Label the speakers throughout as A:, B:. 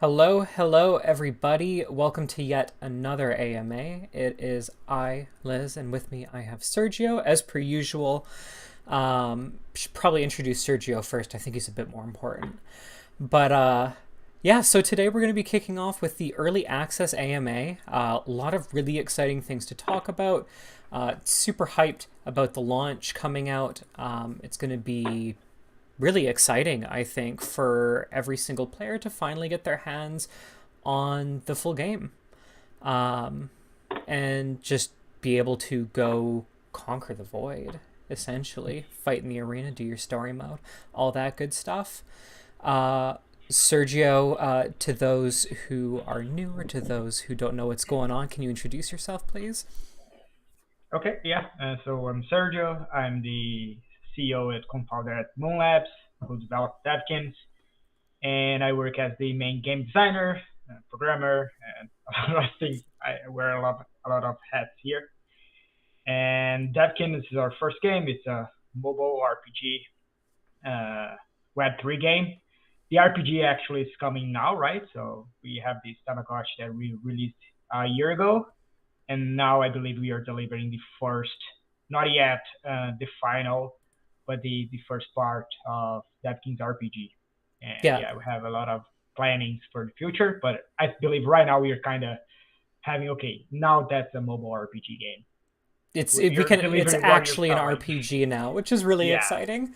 A: Hello, everybody. Welcome to yet another AMA. It is I, Liz, and with me I have Sergio, as per usual. Should probably introduce Sergio first. I think he's a bit more important. But yeah, so today we're going to be kicking off with the early access AMA. A lot of really exciting things to talk about. Super hyped about the launch coming out. It's going to be really exciting, I think, for every single player to finally get their hands on the full game, um, and just be able to go conquer the void, essentially, fight in the arena, do your story mode, all that good stuff. Uh, Sergio, to those who are new or to those who don't know what's going on, can you introduce yourself, please?
B: Okay, yeah. So I'm Sergio. I'm the CEO and co-founder at Moon Labs, who developed Devikins, and I work as the main game designer, programmer, and a lot of things. I wear a lot of hats here. And Devikins is our first game. It's a mobile RPG, Web3 game. The RPG actually is coming now, right? So we have this Tamagotchi that we released a year ago, and now I believe we are delivering the first, not yet the final, but the first part of that King's RPG. And
A: Yeah,
B: yeah, we have a lot of plannings for the future, but I believe right now we are kind of having okay, now that's a mobile RPG game. You're
A: it's
B: delivering what you're
A: actually an
B: selling.
A: RPG now, which is really
B: Yeah,
A: exciting.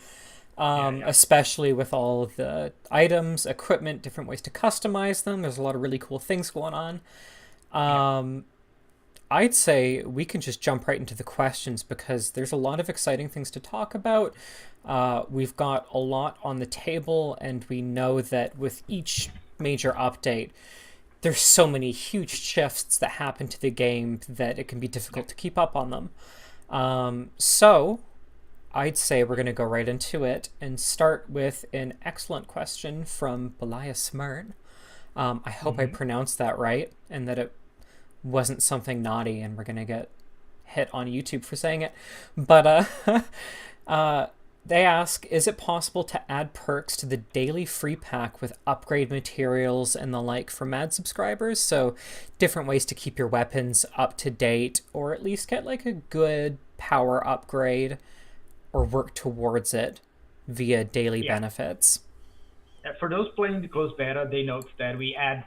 B: yeah, yeah,
A: Especially with all of the items, equipment, different ways to customize them. There's a lot of really cool things going on.
B: yeah.
A: Um, I'd say we can just jump right into the questions because there's a lot of exciting things to talk about. We've got a lot on the table, and we know that with each major update, there's so many huge shifts that happen to the game that it can be
B: Yeah.
A: difficult to keep up on them. So I'd say we're going to go right into it and start with an excellent question from Belaya Smart. I hope I
B: Mm-hmm.
A: pronounced that right and that it wasn't something naughty and we're going to get hit on YouTube for saying it. But uh, they ask, is it possible to add perks to the daily free pack with upgrade materials and the like for mad subscribers? So different ways to keep your weapons up to date or at least get like a good power upgrade or work towards it via daily
B: Yeah.
A: benefits.
B: For those playing the closed beta, they note that we add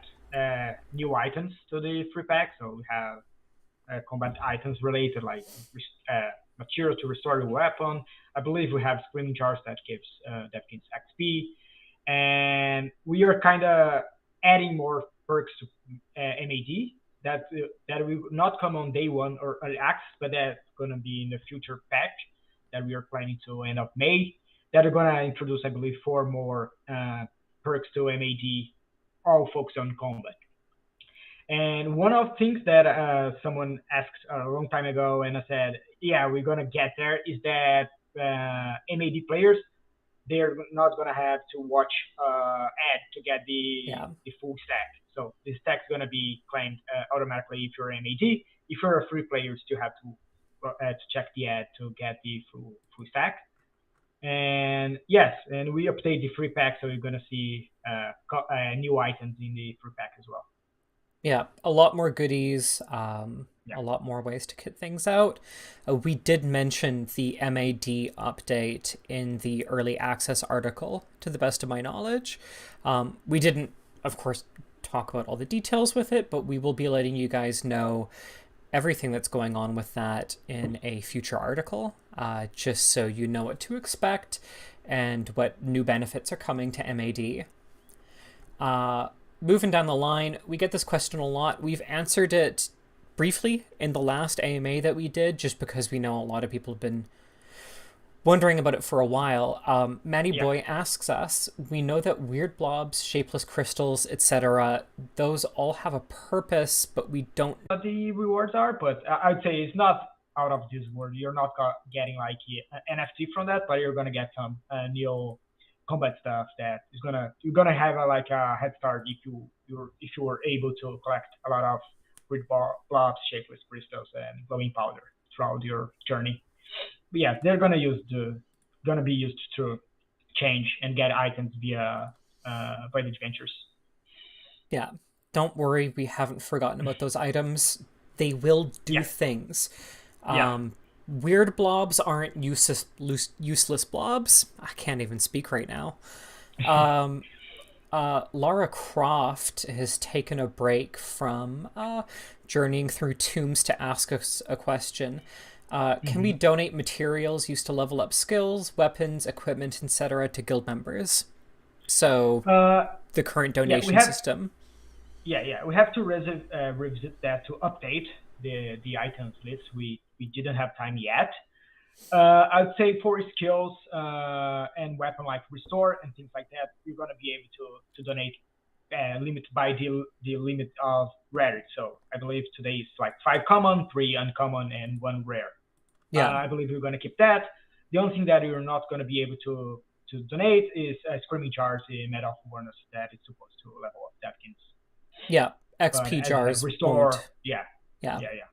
B: new items to the free pack. So we have combat items related, like material to restore your weapon. I believe we have screaming jars that gives XP, and we are kind of adding more perks to MAD that will not come on day one or early access, but that's gonna be in the future patch that we are planning to end of May. That are gonna introduce, I believe, four more perks to MAD, all focused on combat. And one of the things that someone asked a long time ago, and I said, yeah, we're gonna get there, is that MAD players they're not gonna have to watch ad to get
A: Yeah.
B: the full stack. So the stack's gonna be claimed automatically if you're MAD. If you're a free player, you still have to check the ad to get the full stack. And yes, and we update the free pack, so you're gonna see new items in the free pack as well.
A: Yeah, a lot more goodies,
B: Yeah.
A: a lot more ways to kit things out. We did mention the MAD update in the early access article, to the best of my knowledge. We didn't, of course, talk about all the details with it, but we will be letting you guys know everything that's going on with that in a future article, just so you know what to expect and what new benefits are coming to MAD. Moving down the line, we get this question a lot. We've answered it briefly in the last AMA that we did, just because we know a lot of people have been wondering about it for a while. Manny
B: Yeah.
A: Boy asks us, we know that weird blobs, shapeless crystals, etc., those all have a purpose, but we don't.
B: What the rewards are, but I'd say it's not out of this world. You're not getting like an NFT from that, but you're gonna get some new combat stuff that is gonna you're gonna have like a head start if you were able to collect a lot of weird blobs, shapeless crystals, and glowing powder throughout your journey. But yeah, they're gonna be used to change and get items via by the adventures.
A: Yeah. Don't worry, we haven't forgotten about those items. They will do
B: Yeah,
A: things.
B: yeah.
A: Weird blobs aren't useless blobs. I can't even speak right now. Lara Croft has taken a break from journeying through tombs to ask us a question. Can we
B: Hmm.
A: donate materials used to level up skills, weapons, equipment, etc. to guild members? So
B: Uh,
A: the current
B: yeah, we
A: donation
B: have
A: system.
B: we have to revisit that to update the items list. We didn't have time yet. I'd say for skills and weapon like restore and things like that, you're gonna be able to donate limit by the limit of rarity. So I believe today is like 5 common, 3 uncommon, and 1 rare.
A: Yeah,
B: I believe we're gonna keep that. The only thing that you're not gonna be able to donate is screaming jars, the meta of awareness that is supposed to level up Devikins.
A: yeah.
B: But
A: XP
B: as
A: jars won't.
B: restore, yeah,
A: Yeah,
B: yeah, yeah.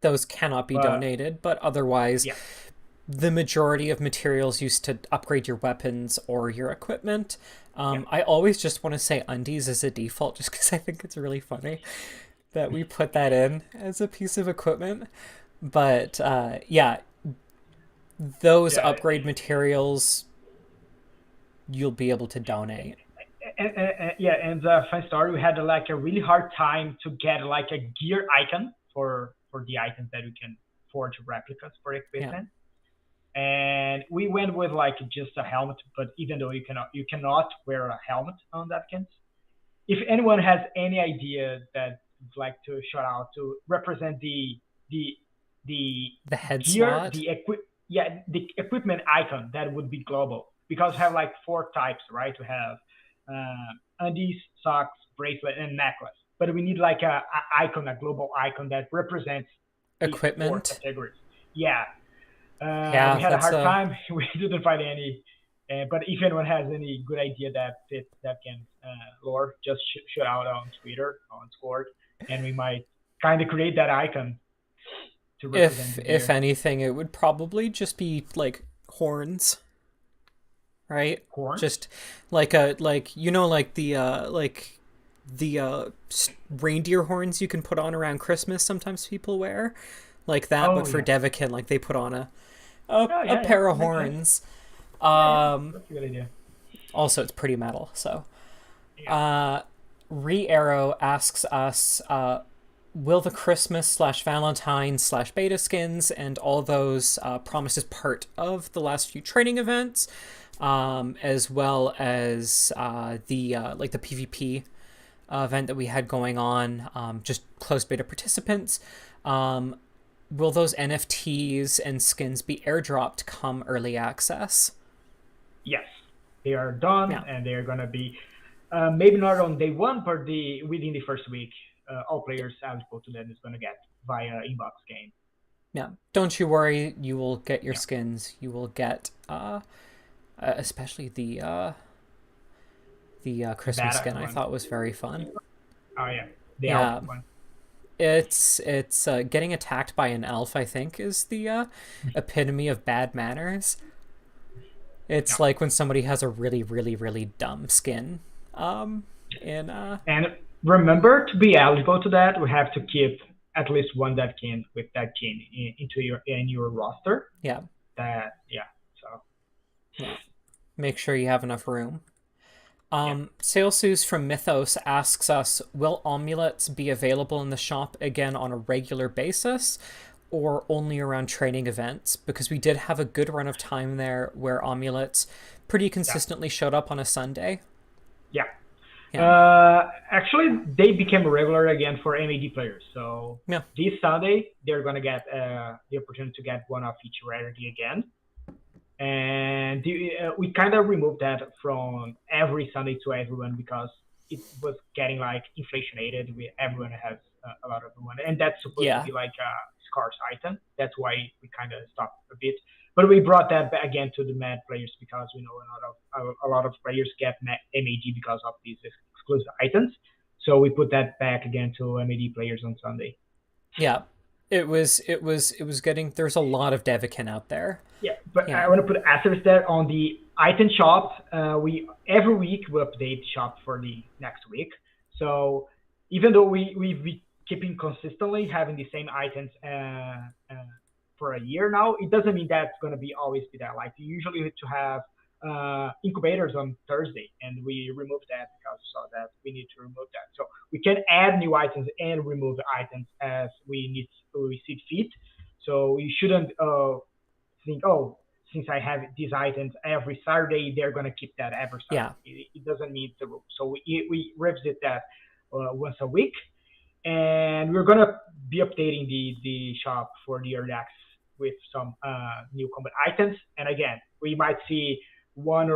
A: those cannot be
B: But
A: donated, but otherwise,
B: yeah,
A: the majority of materials used to upgrade your weapons or your equipment.
B: yeah,
A: I always just want to say undies as a default just because I think it's really funny that we put that in as a piece of equipment. But yeah, those
B: yeah.
A: upgrade materials you'll be able to donate.
B: Yeah, and fun story, we had like a really hard time to get like a gear icon for the items that we can forge replicas for
A: Yeah.
B: equipment. And we went with like just a helmet, but even though you cannot wear a helmet on Devikins, if anyone has any idea that would like to shout out to represent the the
A: The head
B: gear,
A: slot.
B: the equipment icon, that would be global because we have like 4 types, right? We have undies, socks, bracelet, and necklace. But we need like a icon, a global icon that represents these 4
A: Equipment.
B: categories. Yeah, we
A: Yeah,
B: had a
A: that's
B: hard
A: a
B: time. We didn't find any. But if anyone has any good idea that fits that can lore, just shout out on Twitter, on Discord, and we might kind of create that icon to represent the
A: if
B: gear.
A: anything, it would probably just be like horns, right?
B: Horns?
A: Just like a like like the reindeer horns you can put on around Christmas. Sometimes people wear like that, but
B: Oh
A: for
B: yeah.
A: Devikin, like they put on a
B: Oh
A: a
B: yeah, yeah.
A: pair of
B: Makes sense.
A: horns.
B: Yeah, yeah.
A: Um,
B: That's a good idea.
A: Also, it's pretty metal. So,
B: Yeah.
A: uh, Re Arrow asks us, will the Christmas slash Valentine slash beta skins and all those promises part of the last few training events, as well as the like the PvP event that we had going on, just closed beta participants. Will those NFTs and skins be airdropped come early access?
B: Yes, they are done,
A: Yeah.
B: and they are gonna be maybe not on day one, but the within the first week, all players eligible to that is gonna get via inbox game.
A: Yeah. Don't you worry, you will get your
B: Yeah,
A: skins. You will get especially the
B: the
A: Christmas
B: beta
A: skin I
B: one.
A: thought was very fun.
B: Oh yeah, the elf
A: Yeah.
B: one.
A: It's getting attacked by an elf, I think, is the epitome of bad manners. It's
B: Yeah,
A: like when somebody has a really, really, really dumb skin. In
B: and remember to be eligible to that, we have to keep at least one that can with that kin into your roster.
A: Yeah.
B: That yeah. So
A: Yeah. Make sure you have enough room.
B: yeah.
A: Salesus from Mythos asks us, will amulets be available in the shop again on a regular basis or only around training events? Because we did have a good run of time there where amulets pretty
B: Yeah.
A: consistently showed up on a Sunday.
B: Yeah.
A: Yeah.
B: Actually, they became regular again for MAD players. So
A: Yeah.
B: this Sunday, they're gonna get the opportunity to get one of each rarity again. And we kind of removed that from every Sunday to everyone because it was getting like inflationated. Everyone has a lot of one, and that's supposed to
A: Yeah.
B: be like a scarce item. That's why we kind of stopped a bit. But we brought that back again to the MAD players because we know a lot of players get MAD because of these exclusive items. So we put that back again to MAD players on Sunday.
A: Yeah. It was getting there's a lot of Devikin out there.
B: Yeah, but I
A: Yeah.
B: want to put asterisk there on the item shop. We every week we update the shop for the next week. So even though we keeping consistently having the same items for a year now, it doesn't mean that's going to be always be that. Like usually we to have incubators on Thursday, and we removed that because we saw that we need to remove that. So we can add new items and remove the items as we see fit. So you shouldn't think, oh, since I have these items every Saturday, they're going to keep that every Saturday.
A: Yeah.
B: It doesn't meet the rule. So we revisit that once a week, and we're going to be updating the shop for the early access with some new combat items. And again, we might see one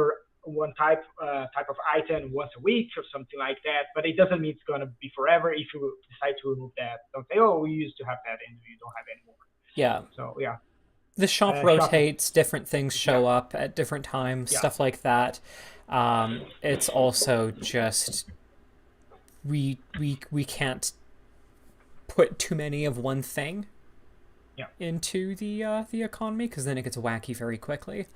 B: type of item once a week or something like that, but it doesn't mean it's going to be forever. If you decide to remove that, don't say, oh, we used to have that and we don't have it anymore.
A: Yeah.
B: So yeah.
A: The shop rotates, different things show up at different times, stuff like that. It's also just we can't put too many of one thing into the economy, because then it gets wacky very quickly.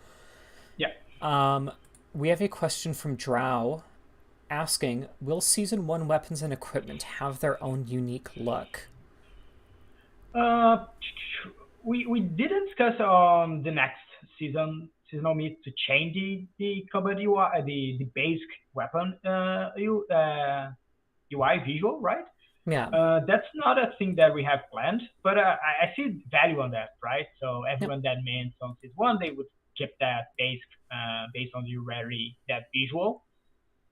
A: We have a question from Drow asking, will Season 1 weapons and equipment have their own unique look?
B: We didn't discuss on the next seasonal meet to change the combat UI, the basic weapon UI visual, right?
A: Yeah.
B: That's not a thing that we have planned, but I see value on that, right? So everyone that meant on Season 1, they would keep that basic based on the already that visual,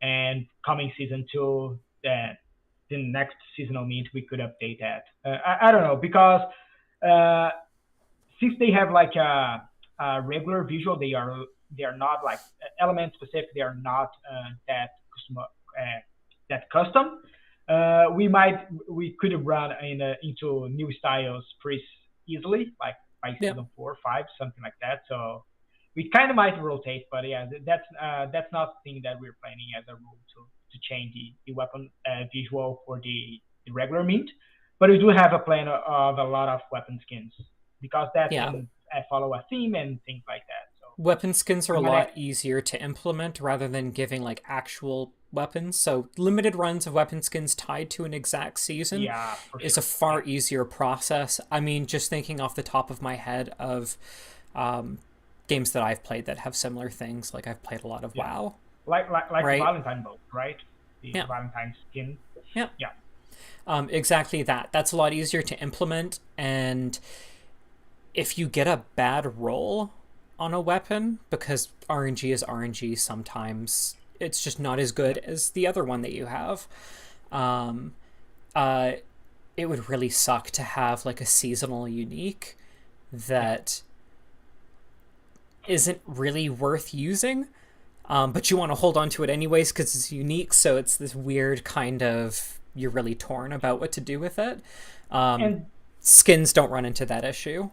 B: and coming Season 2, that the next seasonal meet we could update that. I don't know, because since they have like a regular visual, they are not like element specific. They are not that custom. We could have run into new styles pretty easily, like by season 4 or 5, something like that. So we kind of might rotate, but yeah, that's not the thing that we're planning as a rule to change the weapon visual for the regular meet. But we do have a plan of a lot of weapon skins, because that can follow a theme and things like that. So
A: weapon skins are a lot easier to implement rather than giving like actual weapons. So limited runs of weapon skins tied to an exact season is a far easier process. I mean, just thinking off the top of my head of games that I've played that have similar things, like I've played a lot of WoW.
B: Like right? Valentine boat, right? The Valentine skin.
A: Yeah. Exactly that. That's a lot easier to implement, and if you get a bad roll on a weapon, because RNG is RNG, sometimes it's just not as good as the other one that you have. It would really suck to have like a seasonal unique that isn't really worth using, but you want to hold on to it anyways because it's unique. So it's this weird kind of, you're really torn about what to do with it. And skins don't run into that issue.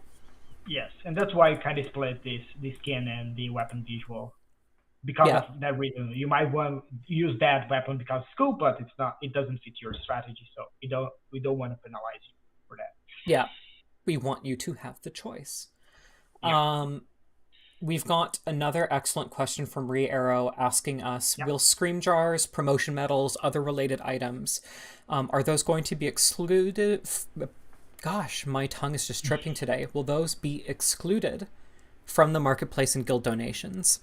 B: Yes, and that's why you kind of split the skin and the weapon visual, because of that reason. You might want to use that weapon because it's cool, but it doesn't fit your strategy. So we don't want to penalize you for that.
A: Yeah, we want you to have the choice. We've got another excellent question from Re-Arrow asking us, will scream jars, promotion medals, other related items, are those going to be excluded? Gosh, my tongue is just tripping today. Will those be excluded from the marketplace and guild donations?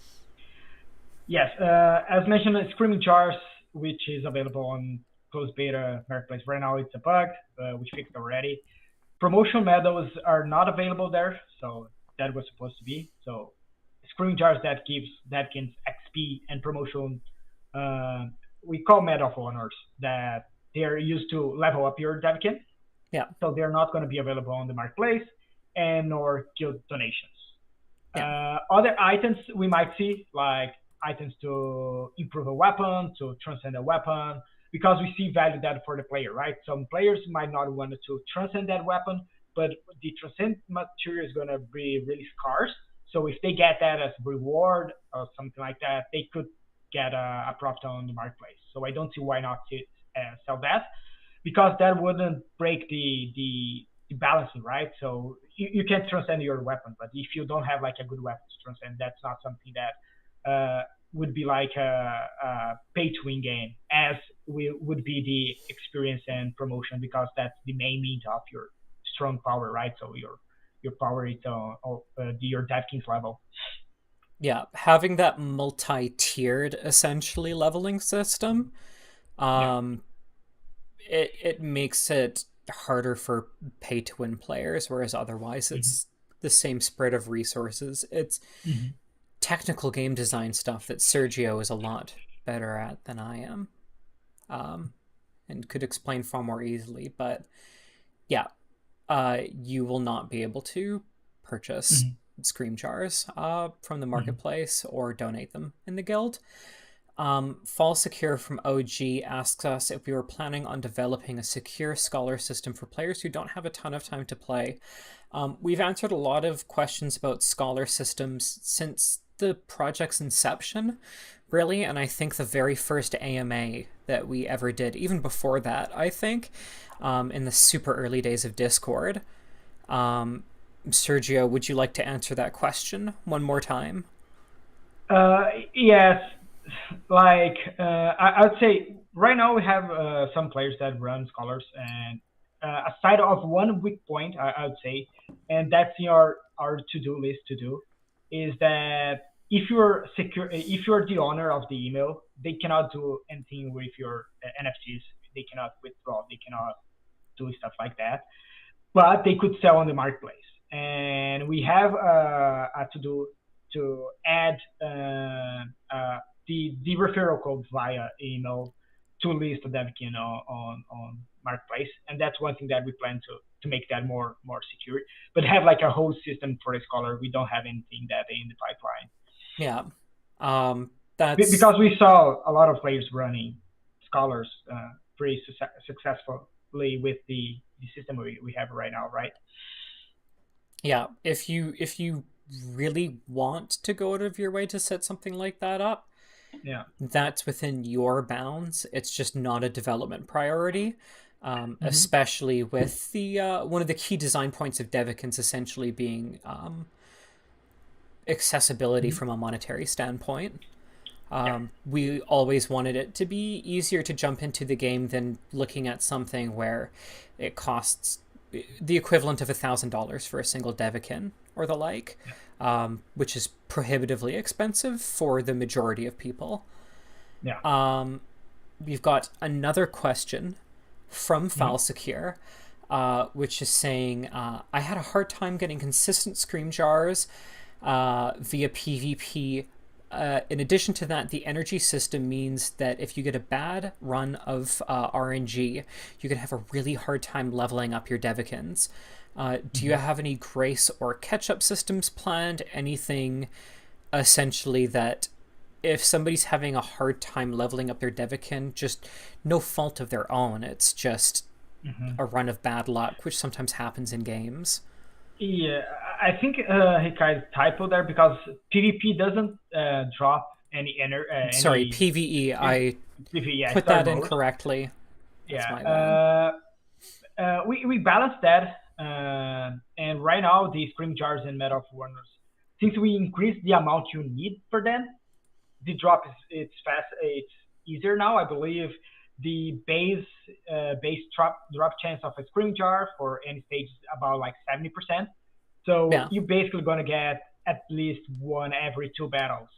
B: Yes, as mentioned, Screaming Jars, which is available on closed beta marketplace right now, it's a bug, which fixed already. Promotional medals are not available there, so that was supposed to be. So Screaming Jars that gives Devikins XP and promotion, we call Medal of Honors, that they're used to level up your Devikin.
A: Yeah.
B: So they're not going to be available on the marketplace and nor guild donations. Yeah. Other items we might see, like items to improve a weapon, to transcend a weapon, because we see value that for the player, right? Some players might not want to transcend that weapon, but the transcend material is going to be really scarce. So if they get that as reward or something like that, they could get a profit on the marketplace. So I don't see why not to sell that, because that wouldn't break the balancing, right? So you can transcend your weapon, but if you don't have like a good weapon to transcend, that's not something that would be like a pay to win game, as would be the experience and promotion, because that's the main means of your strong power, right? So your power is your Devikins level.
A: Yeah, having that multi-tiered essentially leveling system,
B: Yeah.
A: um, it makes it harder for pay to win players, whereas otherwise
B: Hmm.
A: it's the same spread of resources. It's
B: Hmm.
A: technical game design stuff that Sergio is a lot better at than I am, um, and could explain far more easily. But yeah, you will not be able to purchase
B: Hmm.
A: scream jars from the
B: Hmm.
A: marketplace or donate them in the guild. Fall Secure from OG asks us if we were planning on developing a secure scholar system for players who don't have a ton of time to play. We've answered a lot of questions about scholar systems since the project's inception, really, and I think the very first AMA that we ever did, even before that, I think, in the super early days of Discord. Um, Sergio, would you like to answer that question one more time?
B: Yes, like I'd say right now we have some players that run scholars, and aside of one weak point, I'd say, and that's in our to do list to do, is that if you're secure, if you're the owner of the email, they cannot do anything with your NFTs. They cannot withdraw. They cannot do stuff like that, but they could sell on the marketplace. And we have to do to add the referral code via email to list the Devikin on marketplace, and that's one thing that we plan to make that more secure. But have like a whole system for a scholar. We don't have anything that in the pipeline
A: Yeah. That's
B: because we saw a lot of players running scholars pretty successfully with the system we have right now, right?
A: yeah. If you really want to go out of your way to set something like that up,
B: Yeah.
A: that's within your bounds. It's just not a development priority,
B: Mm-hmm.
A: especially with the one of the key design points of Devikins essentially being accessibility
B: Mm-hmm.
A: from a monetary standpoint.
B: Yeah.
A: We always wanted it to be easier to jump into the game than looking at something where it costs the equivalent of $1,000 for a single Devikin or the like,
B: Yeah.
A: which is prohibitively expensive for the majority of people.
B: Yeah.
A: We've got another question from
B: Mm-hmm.
A: FileSecure, which is saying, I had a hard time getting consistent scream jars via PvP. In addition to that, the energy system means that if you get a bad run of RNG, you can have a really hard time leveling up your Devikins. Do you
B: Mm-hmm.
A: have any grace or catch-up systems planned? Anything essentially that if somebody's having a hard time leveling up their Devikin, just no fault of their own, it's just
B: Mm-hmm.
A: a run of bad luck, which sometimes happens in games.
B: Yeah, I think he kind of typo there because PvP doesn't drop
A: Sorry,
B: any
A: PvE. I
B: PvP. Yeah,
A: put
B: story
A: that in
B: mode.
A: correctly. That's
B: Yeah.
A: my bad.
B: We balance that, and right now the scream jars and metal of wonders, since we increase the amount you need for them, the drop is it's fast. It's easier now. I believe the base drop chance of a scream jar for any stage is about like 70%. So
A: Yeah,
B: you're basically gonna get at least one every two battles.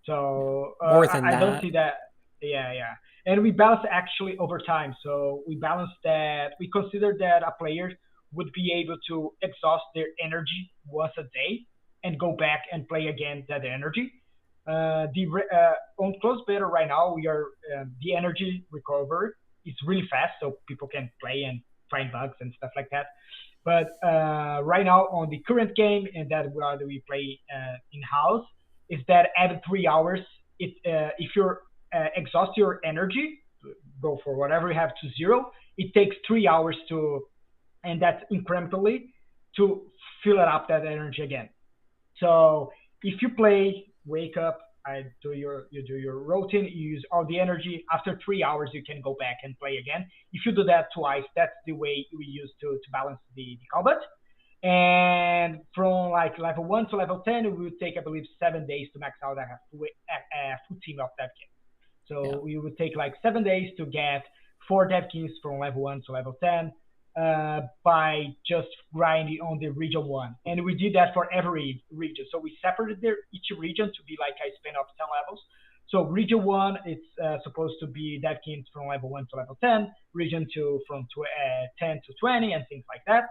B: So
A: more than
B: I don't
A: that.
B: see that. Yeah, yeah. And we balance actually over time. So we balance that. We consider that a player would be able to exhaust their energy once a day and go back and play again that energy. On close beta right now, we are the energy recovery is really fast, so people can play and find bugs and stuff like that. But right now on the current game and that we play in house, is that every 3 hours, if you're exhaust your energy, go for whatever you have to zero, it takes 3 hours to, and that's incrementally to fill it up that energy again. So if you play, wake up, you do your routine, you use all the energy. After 3 hours, you can go back and play again. If you do that twice, that's the way we use to balance the combat. And from like level 1 to level 10, it would take, I believe, 7 days to max out a full team of Devkins. So we would take like 7 days to get 4 Devkins from level 1 to level 10 by just grinding on the region 1. And we did that for every region. So we separated each region to be like a span of 10 levels. So region 1, it's supposed to be Devkins from level 1 to level 10, region 2 from 10 to 20, and things like that.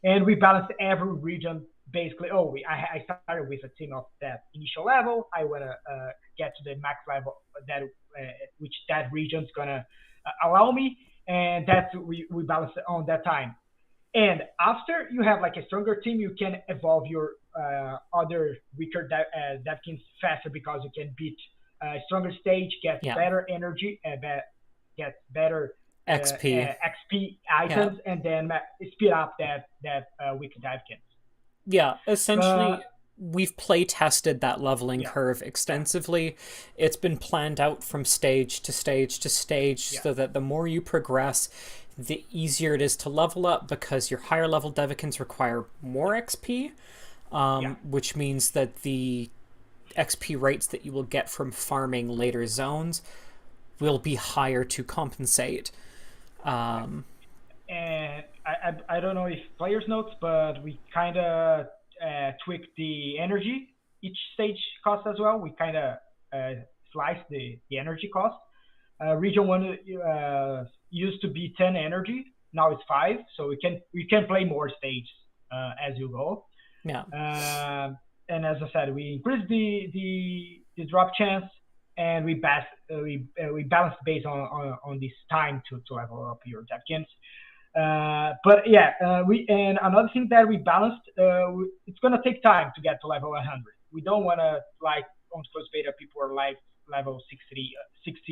B: And we balanced every region basically. I started with a team of that initial level. I want to get to the max level that which that region's gonna allow me, and that's we balanced it on that time. And after you have like a stronger team, you can evolve your other weaker Devkins faster because you can beat a stronger stage, get better energy, get better XP items, and then speed up that weak Devkins.
A: Yeah, essentially, we've play tested that leveling curve extensively. It's been planned out from stage to stage to stage, so that the more you progress, the easier it is to level up, because your higher level Devikins require more XP, which means that the XP rates that you will get from farming later zones will be higher to compensate.
B: And I don't know if players notes, but we kind of tweaked the energy each stage cost as well. We kind of sliced the energy cost. Region 1 used to be 10 energy, now it's 5, so we can play more stages as you go. And as I said, we increased the drop chance, and we balanced based on this time to level up your Devkins. And another thing that we balanced, it's gonna take time to get to level 100. We don't want to, like on first beta, people are like level 60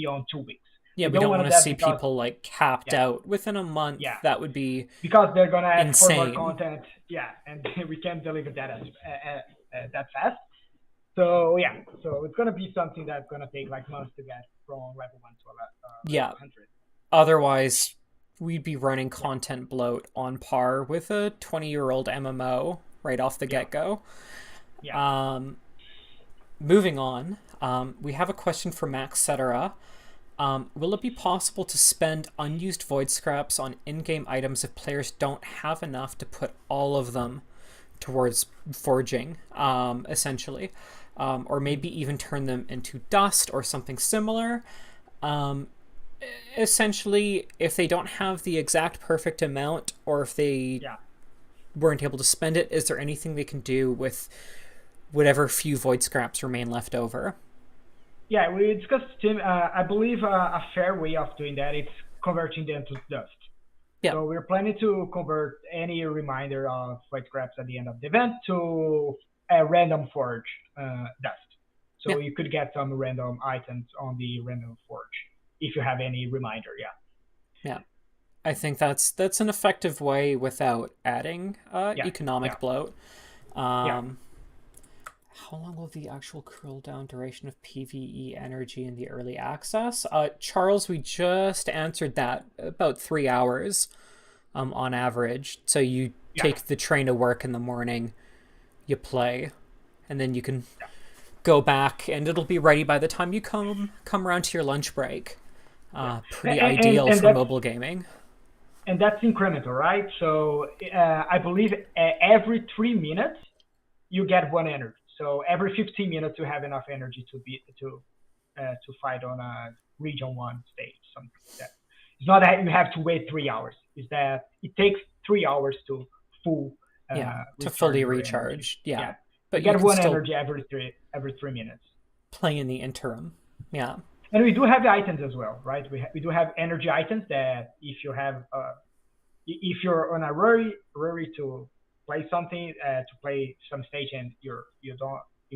B: on 2 weeks.
A: Yeah, we don't want to see people like capped out within a month.
B: Yeah,
A: that would be
B: because they're gonna ask for more content. Yeah, and we can't deliver that that fast. So so it's gonna be something that's gonna take like months to get from level 1 to level 100.
A: Otherwise, we'd be running content bloat on par with a 20-year-old MMO right off the get-go. Moving on, we have a question from Max Cetera. Will it be possible to spend unused void scraps on in-game items if players don't have enough to put all of them towards forging, essentially? Or maybe even turn them into dust or something similar? Essentially, if they don't have the exact perfect amount, or if they weren't able to spend it, is there anything they can do with whatever few void scraps remain left over?
B: Yeah, we discussed, Tim. I believe a fair way of doing that is converting them to dust. So we're planning to convert any reminder of void scraps at the end of the event to a random forge dust. So you could get some random items on the random forge if you have any reminder.
A: Yeah, I think that's an effective way without adding economic bloat. How long will the actual cooldown duration of PvE energy in the early access? Charles, we just answered that. About 3 hours on average. So you take the train to work in the morning, you play, and then you can go back, and it'll be ready by the time you come around to your lunch break. Pretty ideal for mobile gaming.
B: And that's incremental, right? So I believe every 3 minutes you get 1 energy. So every 15 minutes you have enough energy to fight on a region 1 stage, something like that. It's not that you have to wait 3 hours. It's that it takes 3 hours to
A: fully recharge.
B: But you get 1 energy every 3 minutes.
A: Play in the interim.
B: And we do have the items as well, right? We do have energy items that if you have if you're on a worry to play something, to play some stage, and you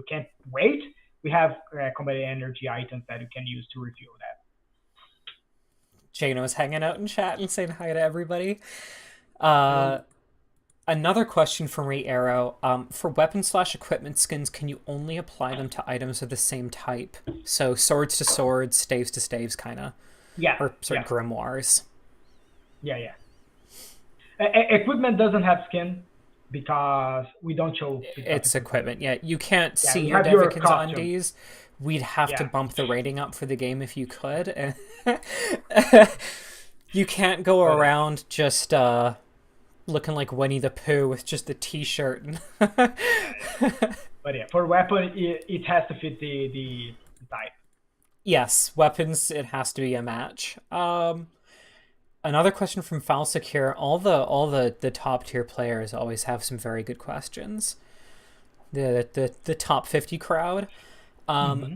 B: can't wait, we have combat energy items that you can use to refuel that.
A: Jano's hanging out in chat and saying hi to everybody. Another question from Ray Arrow. For weapon/equipment skins, can you only apply them to items of the same type? So swords to swords, staves to staves, kind of. Or grimoires.
B: Equipment doesn't have skin. because we don't show
A: It's equipment. Yeah, you can't
B: Yeah,
A: see
B: you
A: your
B: have your
A: Devikins
B: costume.
A: undies. We'd have to
B: Yeah,
A: bump the rating up for the game if you could. And you can't go
B: but
A: around just looking like Winnie the Pooh with just a t-shirt.
B: but yeah, for weapon, it has to fit the type.
A: Yes, weapons, it has to be a match. Another question from Foul Secure. All the top tier players always have some very good questions. The top 50 crowd.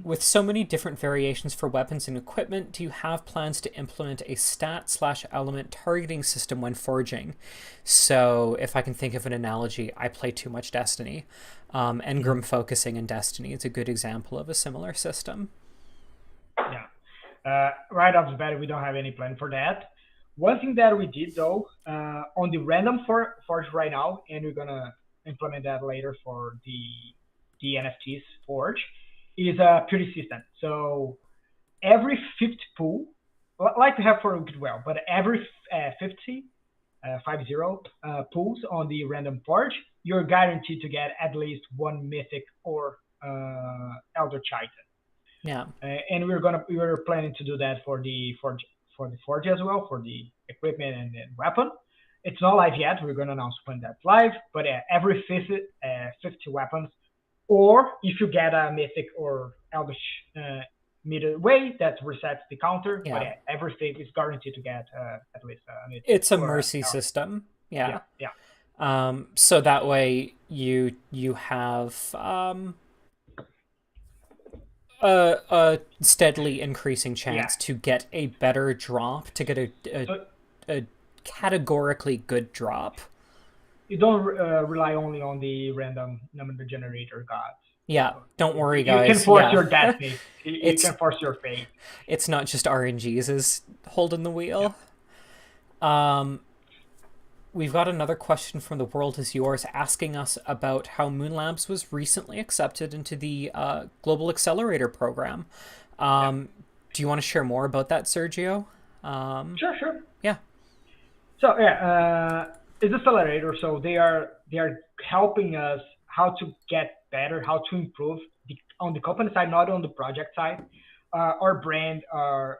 A: With so many different variations for weapons and equipment, do you have plans to implement a stat/element targeting system when forging? So, if I can think of an analogy, I play too much Destiny. Engram focusing in Destiny is a good example of a similar system.
B: Yeah. Right off the bat, we don't have any plan for that. One thing that we did though, on the random forge right now, and we're gonna implement that later for the NFTs forge, is a purity system. So every 50 pool, like we have for Goodwill, but every 50, 50 pools on the random forge, you're guaranteed to get at least one mythic or elder chitin.
A: Yeah.
B: And we're planning to do that for the forge as well, for the equipment and then weapon. It's not live yet. We're gonna announce when that's live. But every 50 weapons, or if you get a mythic or elder midway, that resets the counter.
A: Yeah.
B: But every 50 is guaranteed to get at least a mythic.
A: It's a mercy system. Yeah.
B: Yeah.
A: So that way you have a steadily increasing chance to get a better drop, to get a categorically good drop.
B: You don't rely only on the random number generator gods.
A: Yeah, don't worry, guys.
B: You can force your destiny. You can force your fate.
A: It's not just RNGs is holding the wheel.
B: Yeah.
A: We've got another question from The World Is Yours asking us about how Moon Labs was recently accepted into the Global Accelerator program. Do you want to share more about that, Sergio?
B: Sure.
A: Yeah.
B: So it's accelerator. So they are helping us how to get better, how to improve on the company side, not on the project side. Our brand, our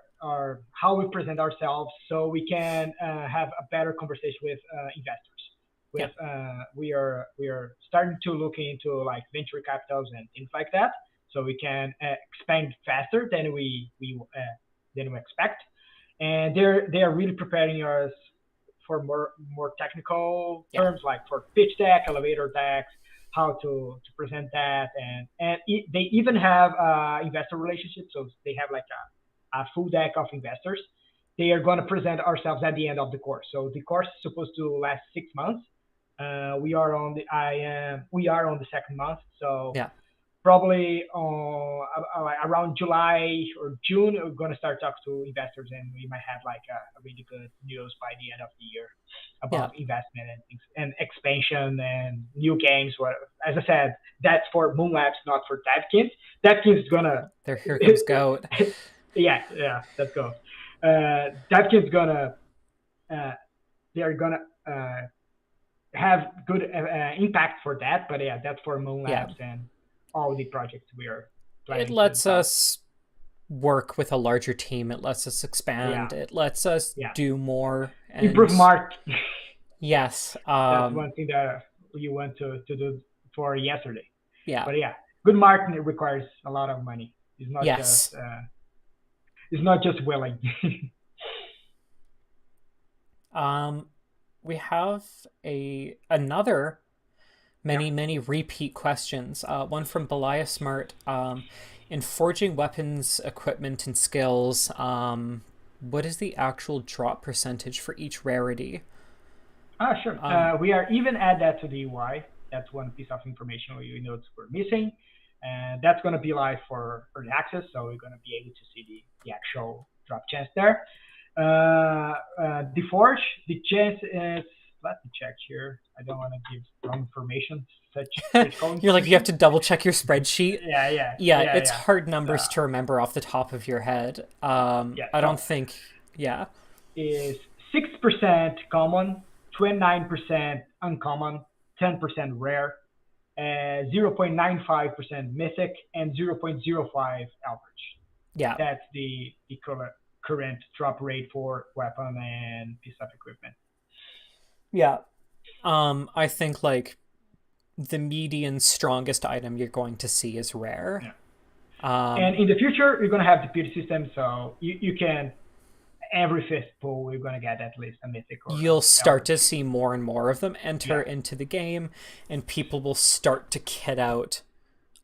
B: how we present ourselves, so we can have a better conversation with investors. We are starting to look into like venture capitals and things like that, so we can expand faster than we expect. And they are really preparing us for more technical terms, like for pitch deck, elevator decks, how to present that, and they even have investor relationships, so they have like a full deck of investors. They are going to present ourselves at the end of the course. So the course is supposed to last 6 months. We are on the second month. So probably around July or June, we're going to start talking to investors, and we might have like a really good news by the end of the year about investment and things, and expansion and new games. As I said, that's for Moon Labs, not for Devikins. Devikins is gonna.
A: There, here comes Goat.
B: Yeah, let's go. Devikins gonna. They are gonna have good impact for that, but that's for Moon Labs and all the projects we are planning.
A: It lets us work with a larger team. It lets us expand. It lets us do more. And
B: improve mark.
A: Yes.
B: That's one thing that you want to do for yesterday.
A: Yeah.
B: But good marketing requires a lot of money. It's not just willing.
A: We have another many repeat questions. One from Belia Smart. In forging weapons, equipment, and skills, what is the actual drop percentage for each rarity?
B: Sure. We are even add that to the UI. That's one piece of information we noticed we're missing. And that's going to be live for early access, so we're going to be able to see the actual drop chance there. The forge, the chance is, let me check here. I don't want to give wrong information.
A: You're like, you have to double check your spreadsheet.
B: Yeah,
A: it's hard numbers to remember off the top of your head. I don't think,
B: is 6% common, 29% uncommon, 10% rare, 0.95% mythic, and 0.05 average.
A: Yeah.
B: That's the current drop rate for weapon and piece of equipment.
A: Yeah. I think like the median strongest item you're going to see is rare.
B: Yeah. And
A: Um,
B: in the future, you're going to have the peer system, so you can, every fifth pull, you're going to get at least a mythic or
A: you'll start
B: average.
A: to see more and more of them enter
B: Yeah.
A: into the game, and people will start to kit out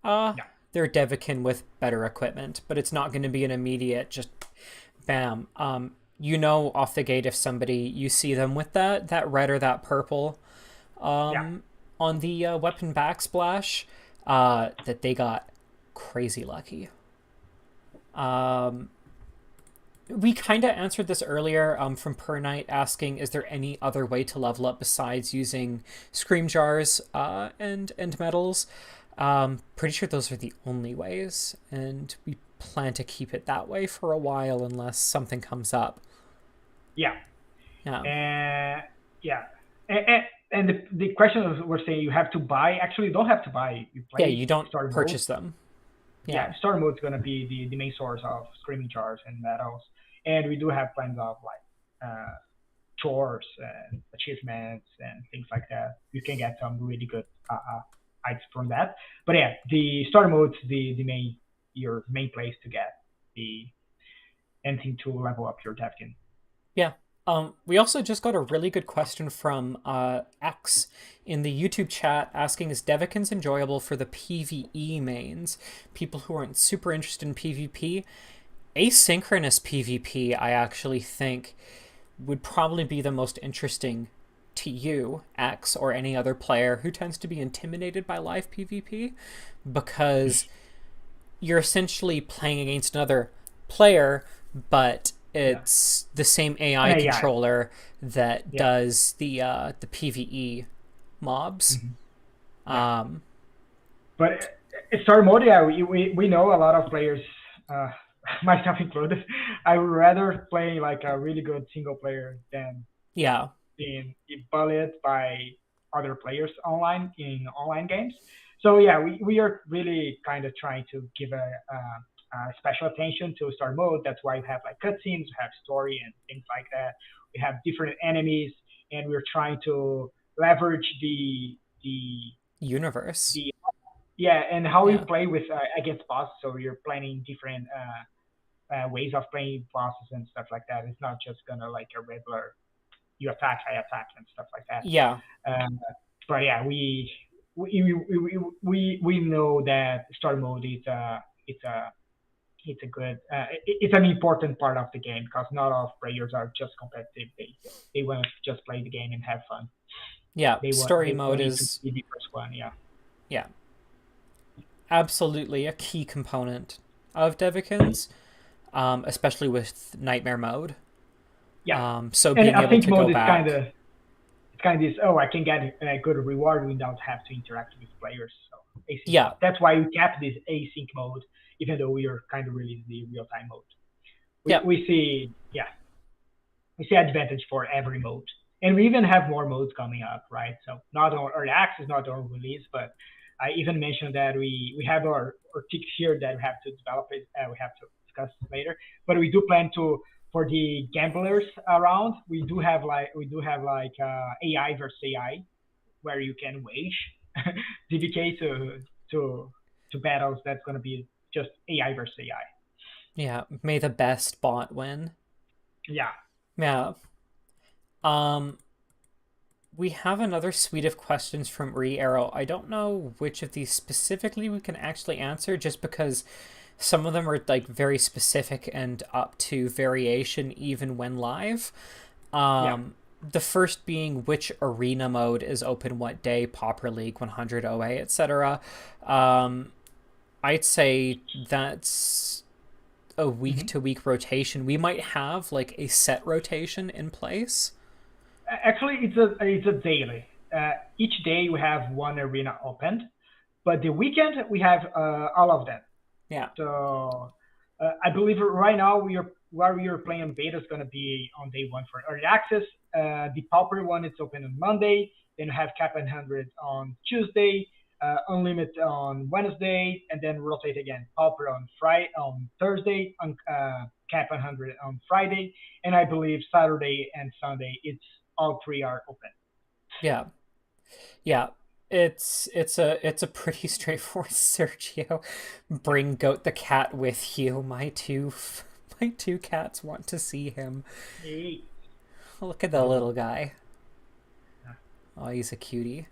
A: uh
B: Yeah.
A: their Devikin with better equipment, but it's not going to be an immediate just bam. You know off the gate if somebody you see them with that red or that purple
B: Yeah.
A: on the weapon backsplash, that they got crazy lucky. Um, we kind of answered this earlier from Per Knight asking, is there any other way to level up besides using scream jars and medals? Pretty sure those are the only ways, and we plan to keep it that way for a while unless something comes up.
B: Yeah.
A: Yeah.
B: Yeah. And the question was, we're saying you have to buy. Actually, you don't have to buy. You
A: Yeah,
B: play
A: you don't
B: starter mode.
A: purchase them.
B: Yeah, starter mode is going to be the main source of screaming jars and medals. And we do have plans of like chores and achievements and things like that. You can get some really good items from that. But yeah, the starter mode is your main place to get the anything to level up your Devikin.
A: Yeah. We also just got a really good question from X in the YouTube chat asking, is Devikins enjoyable for the PvE mains? People who aren't super interested in PvP. Asynchronous PvP, I actually think, would probably be the most interesting to you, X, or any other player who tends to be intimidated by live PvP, because you're essentially playing against another player, but it's the same AI controller that does the PvE mobs.
B: But starter mode, yeah, we know a lot of players, myself included. I would rather play like a really good single player than being bullied by other players online in online games. So yeah, we are really kind of trying to give a special attention to starter mode. That's why we have like cutscenes, we have story and things like that. We have different enemies, and we're trying to leverage the
A: universe.
B: And how you play with against bosses. So you're planning different ways of playing bosses and stuff like that. It's not just gonna like a regular you attack, I attack, and stuff like that.
A: Yeah.
B: But yeah, we know that starter mode is it's a good it's an important part of the game because not all players are just competitive. They want to just play the game and have fun.
A: Yeah, story mode is
B: the first one.
A: Yeah, absolutely a key component of Devikins, especially with nightmare mode.
B: Yeah.
A: So being able to go back.
B: It's kind of this. Oh, I can get a good reward without have to interact with players. So async
A: yeah,
B: that's why we kept this async mode, even though we are kind of releasing the real time mode. We see advantage for every mode, and we even have more modes coming up, right? So not on early access, not on release, but I even mentioned that we have our ticks here that we have to develop it. We have to discuss later, but we do plan to. For the gamblers around, we do have like AI versus AI, where you can wage DVK to battles. That's gonna be just AI versus AI.
A: Yeah, may the best bot win.
B: Yeah.
A: Yeah. We have another suite of questions from Arrow. I don't know which of these specifically we can actually answer, just because some of them are like very specific and up to variation even when live. The first being which arena mode is open what day, Pauper League, 100 OA, etc. I'd say that's a week-to-week rotation. We might have like a set rotation in place.
B: Actually, it's a daily. Each day we have one arena opened, but the weekend we have all of them.
A: Yeah.
B: So I believe right now we are playing beta is going to be on day one for early access. The Pauper one is open on Monday. then you have cap 100 on Tuesday, unlimited on Wednesday, and then rotate again. Pauper on Friday, on Thursday, on cap 100 on Friday, and I believe Saturday and Sunday it's all three are open.
A: Yeah. Yeah. It's a pretty straightforward Sergio. Bring Goat the cat with you. My two cats want to see him.
B: Hey.
A: Look at the little guy. Oh, he's a cutie.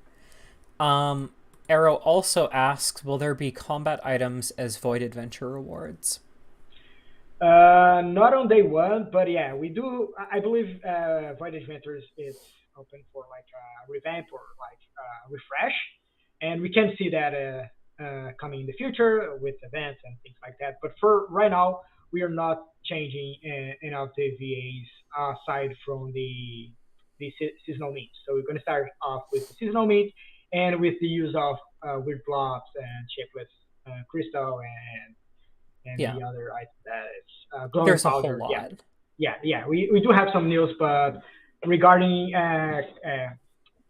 A: Arrow also asks, will there be combat items as Void Adventure rewards?
B: Not on day one, but yeah, we do. I believe Void Adventures is open for like a revamp or like a refresh, and we can see that coming in the future with events and things like that. But for right now, we are not changing any of the VAs aside from the seasonal meat. So we're going to start off with the seasonal meat and with the use of weird blobs and shapeless crystal and
A: Yeah,
B: the other item that is glowing
A: there's a whole
B: powder. Yeah,
A: lot.
B: yeah. We do have some news, but regarding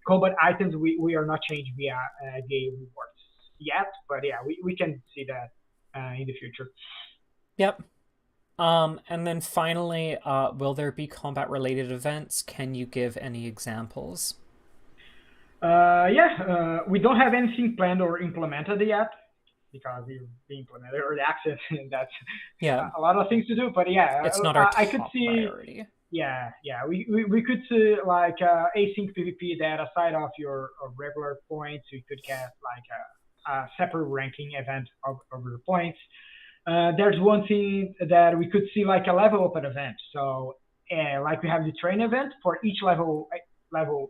B: combat items, we are not changing via VA rewards yet. But yeah, we can see that in the future.
A: Yep. And then finally, will there be combat related events? Can you give any examples?
B: Yeah, we don't have anything planned or implemented yet because we're being implemented early access, and that's
A: Yeah,
B: a lot of things to do. But yeah,
A: it's not our
B: I could
A: top
B: see.
A: priority.
B: Yeah. We could see like async PvP that aside of your regular points, you could get like a separate ranking event over the points. There's one thing that we could see like a level up an event. So like we have the train event for each level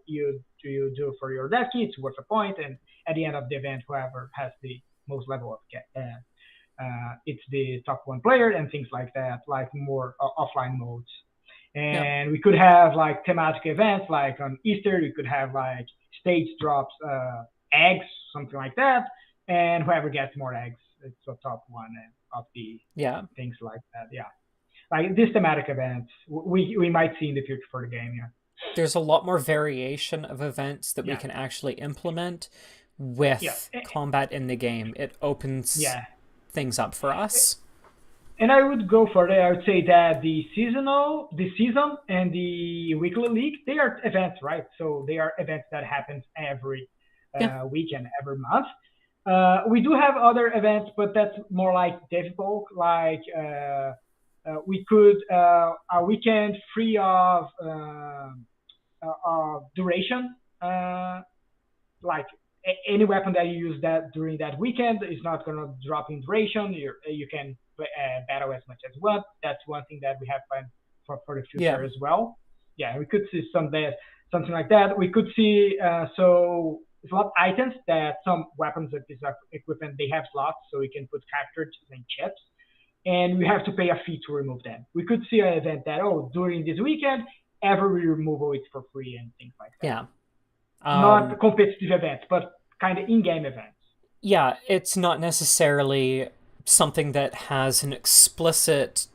B: you do for your dev key, it's worth a point, and at the end of the event, whoever has the most level up it's the top one player and things like that, like more offline modes.
A: Yeah,
B: And we could have like thematic events, like on Easter, we could have like stage drops eggs, something like that, and whoever gets more eggs, it's the top one of the
A: yeah.
B: things like that. Yeah, like these thematic events, we might see in the future for the game. Yeah,
A: There's a lot more variation of events that we
B: yeah,
A: can actually implement
B: yeah,
A: with combat in the game. It opens
B: yeah.
A: things up for us.
B: And I would go further. I would say that the season, and the weekly league, they are events, right? So they are events that happens every
A: Yeah,
B: weekend, every month. We do have other events, but that's more like difficult. Like we could a weekend free of duration, like any weapon that you use that during that weekend is not going to drop in duration. You can battle as much as you want. That's one thing that we have planned for the
A: yeah,
B: future as well. Yeah, we could see something like that. We could see so slot items that some weapons of this equipment they have slots, so we can put cartridges and chips, and we have to pay a fee to remove them. We could see an event that during this weekend every removal is for free and things like that.
A: yeah.
B: Not competitive events, but kind of in-game events.
A: Yeah, it's not necessarily something that has an explicit,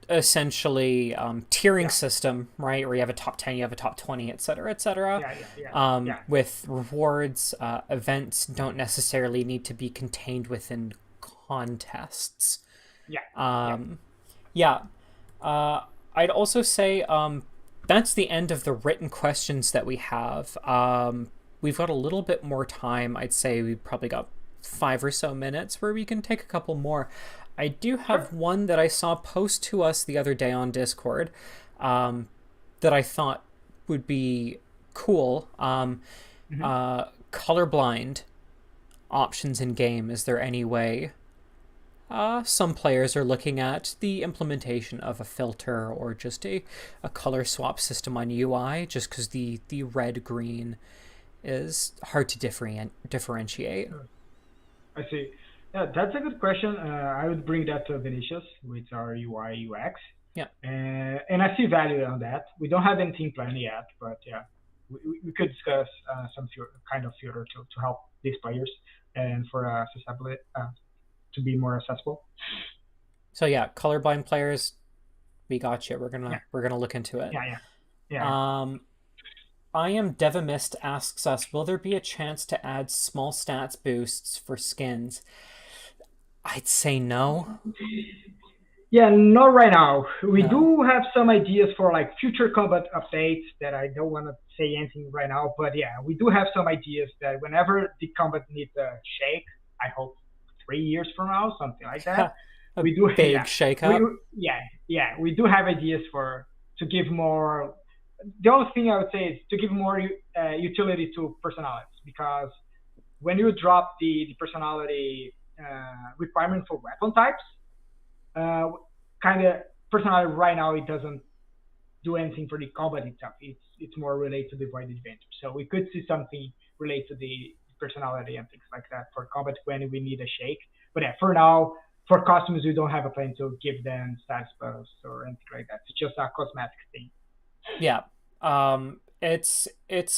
A: essentially, tiering
B: Yeah,
A: system, right? Where you have a top 10, you have a top 20, etc., etc.
B: yeah.
A: With rewards, events don't necessarily need to be contained within contests.
B: Yeah, yeah.
A: Um, yeah. I'd also say that's the end of the written questions that we have. We've got a little bit more time. I'd say we probably got 5 or so minutes where we can take a couple more. I do
B: Sure.
A: have one that I saw post to us the other day on Discord that I thought would be cool.
B: Mm-hmm.
A: Colorblind options in game. Is there any way some players are looking at the implementation of a filter or just a color swap system on UI, just because the red green is hard to differentiate.
B: I see. Yeah, that's a good question. I would bring that to Vinicius with our UI UX,
A: Yeah,
B: and I see value on that. We don't have anything planned yet, but yeah, we could discuss some kind of filter to help these players and for accessibility to be more accessible.
A: so yeah, colorblind players, we got you. We're
B: Yeah,
A: gonna we're gonna look into it.
B: yeah.
A: Um, I am Devamist asks us, will there be a chance to add small stats boosts for skins? I'd say no.
B: Yeah, not right now. We
A: No.
B: do have some ideas for like future combat updates that I don't want to say anything right now, but yeah, we do have some ideas that whenever the combat needs a shake, I hope 3 years from now, something like that.
A: A
B: We do,
A: big
B: yeah, we,
A: shakeup.
B: yeah, yeah, we do have ideas for to give more. The only thing I would say is to give more utility to personalities because when you drop the personality requirement for weapon types, uh, kind of personality right now it doesn't do anything for the combat itself. It's more related to the void adventure. So we could see something related to the personality and things like that for combat when we need a shake. But yeah, for now, for costumes, we don't have a plan to give them status buffs or anything like that. It's just a cosmetic thing.
A: Yeah. It's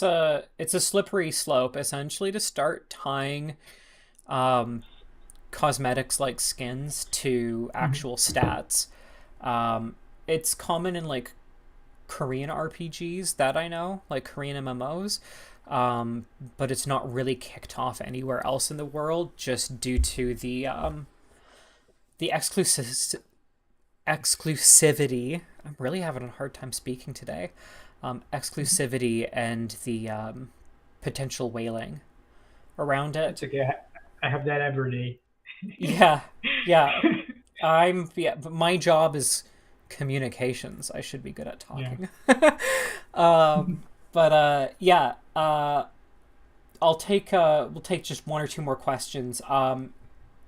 A: a slippery slope essentially to start tying um cosmetics like skins to
B: Mm-hmm.
A: actual stats. Um, it's common in like Korean RPGs that I know, like Korean MMOs, um, but it's not really kicked off anywhere else in the world just due to the exclusivity. I'm really having a hard time speaking today. Exclusivity and the potential whaling around
B: It's
A: it.
B: okay. I have that every day.
A: Yeah, yeah. But my job is communications. I should be good at
B: Yeah.
A: talking. But yeah, we'll take just one or two more questions.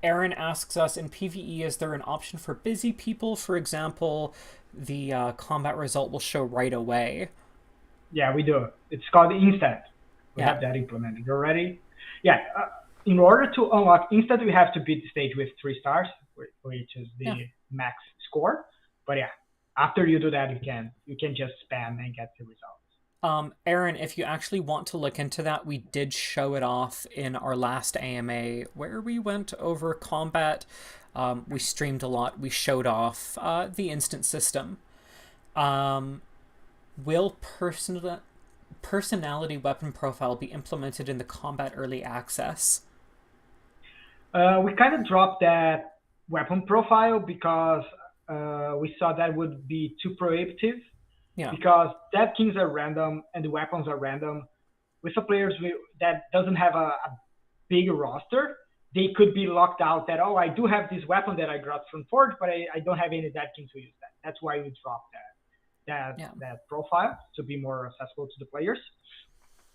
A: Aaron asks us in PvE, is there an option for busy people? For example, the combat result will show right away.
B: Yeah, we do. It's called Instant. We
A: Yeah,
B: have that implemented already. Yeah, in order to unlock Instant, we have to beat the stage with 3 stars, which is
A: yeah.
B: the max score. But yeah, after you do that, you can just spam and get the results.
A: Aaron, if you actually want to look into that, we did show it off in our last AMA where we went over combat. We streamed a lot. We showed off the instant system. Um, will personality weapon profile be implemented in the combat early access?
B: We kind of dropped that weapon profile because we saw that would be too prohibitive
A: Yeah,
B: because Devikins are random and the weapons are random. With the players that doesn't have a big roster, they could be locked out that, oh, I do have this weapon that I got from Forge, but I don't have any Devikins to use that. That's why we dropped
A: yeah,
B: that profile to be more accessible to the players.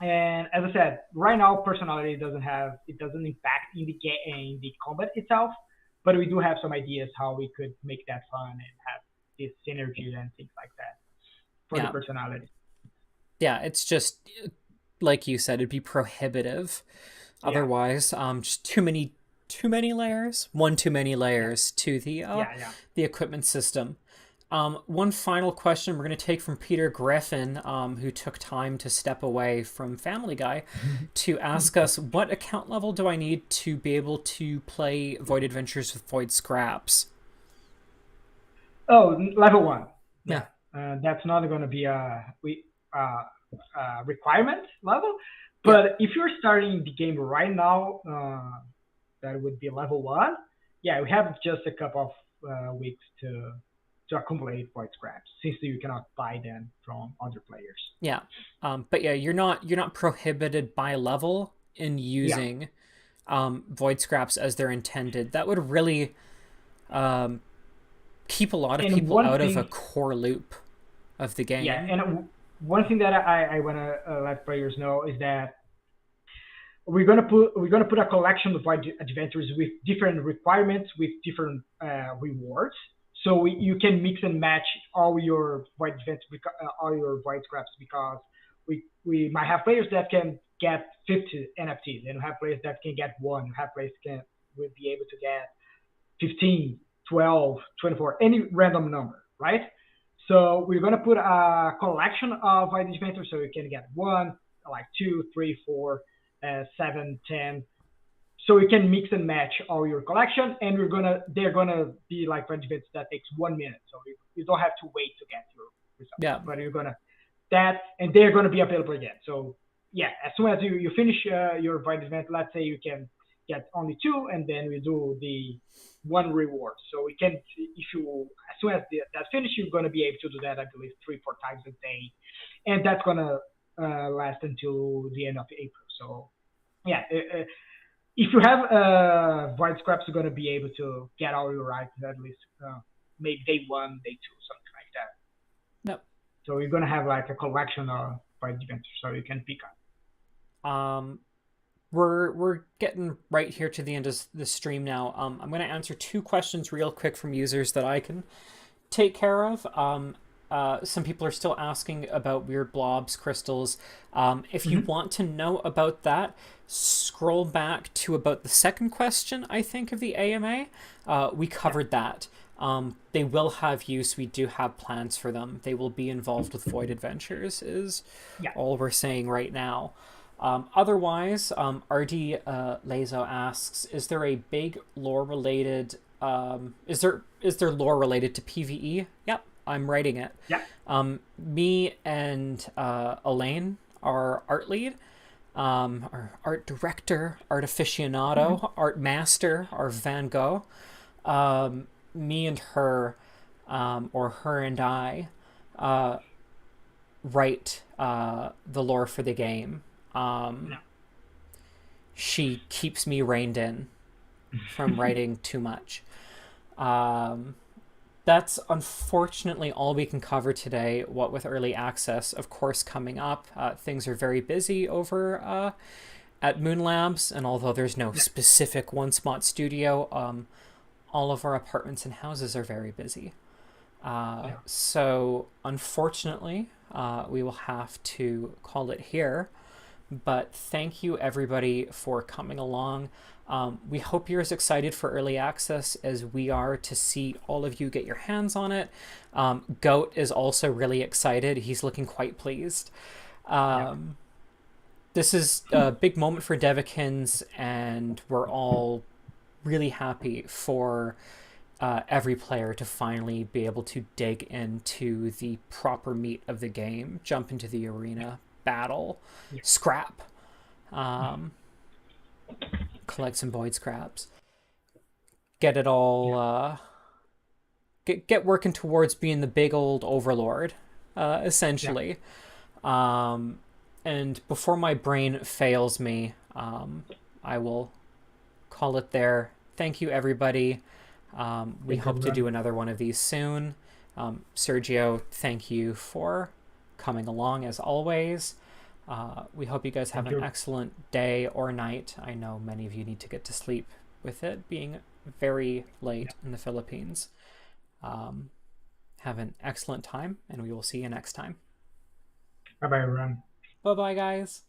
B: And as I said, right now personality doesn't impact in the combat itself, but we do have some ideas how we could make that fun and have this synergy and things like that for the
A: yeah,
B: personality.
A: yeah. It's just like you said, it'd be prohibitive.
B: Yeah,
A: Otherwise, just too many layers, one too many
B: yeah,
A: layers to
B: yeah, yeah.
A: the equipment system. One final question we're going to take from Peter Griffin, who took time to step away from Family Guy, to ask us what account level do I need to be able to play Void Adventures with Void Scraps?
B: Oh, level one.
A: Yeah,
B: Yeah, that's not going to be requirement level.
A: yeah,
B: But if you're starting the game right now, that would be level one. Yeah, we have just a couple of weeks to accumulate void scraps since you cannot buy them from other players.
A: yeah. But yeah, you're not prohibited by level in
B: Yeah,
A: using Void Scraps as they're intended. That would really um, keep a lot of
B: and
A: people
B: one
A: out of a
B: thing,
A: core loop of the
B: yeah,
A: game.
B: and one thing that I want to let players know is that we're gonna put a collection of adventures with different requirements with different rewards. So you can mix and match all your void adventures, all your void scraps because we might have players that can get 50 NFTs and we have players that can get one. We have players that can will be able to get 15, 12, 24, any random number, right? So we're gonna put a collection of void adventures so you can get one, like two, three, four, 7, 10. So you can mix and match all your collection, and they're gonna be like events that takes 1 minute, so you don't have to wait to get your results.
A: Yeah,
B: But you're gonna that, and they're going to be available again. So yeah, as soon as you finish your void event, let's say you can get only 2, and then we do the 1 reward. So we can, if you, as soon as that's finished, you're going to be able to do that, I believe, 3-4 times a day, and that's going to last until the end of April. So yeah, if you have void scraps, you're going to be able to get all your items at least maybe day 1, day 2, something like that.
A: No.
B: So you're going to have like a collection of void events, so you can pick
A: up. We're getting right here to the end of the stream now. I'm going to answer 2 questions real quick from users that I can take care of. Some people are still asking about weird blobs, crystals. If you want to know about that, scroll back to about the 2nd question, I think, of the AMA. We covered that. They will have use. We do have plans for them. They will be involved with Void Adventures, is all we're saying right now. Otherwise, RD Lazo asks, is there a big lore related is there lore related to PvE? Yep, I'm writing it.
B: Yeah.
A: Me and Elaine, our art lead, our art director, art aficionado, art master, our Van Gogh, me and her, or her and I, write the lore for the game. She keeps me reined in from writing too much. That's unfortunately all we can cover today. What with early access, of course, coming up. Things are very busy over at Moon Labs, and although there's no specific one-spot studio, all of our apartments and houses are very busy. So unfortunately, we will have to call it here. But thank you, everybody, for coming along. We hope you're as excited for early access as we are to see all of you get your hands on it. Goat is also really excited. He's looking quite pleased. This is a big moment for Devikins, and we're all really happy for every player to finally be able to dig into the proper meat of the game, jump into the arena, battle, scrap, collect some void scraps, get it all, get working towards being the big old overlord, essentially. And before my brain fails me, I will call it there. Thank you, everybody. We hope to do another one of these soon. Sergio, thank you for coming along as always. We hope you guys have an excellent day or night. I know many of you need to get to sleep with it being very late in the Philippines. Have an excellent time, and we will see you next time.
B: Bye-bye, everyone.
A: Bye-bye, guys.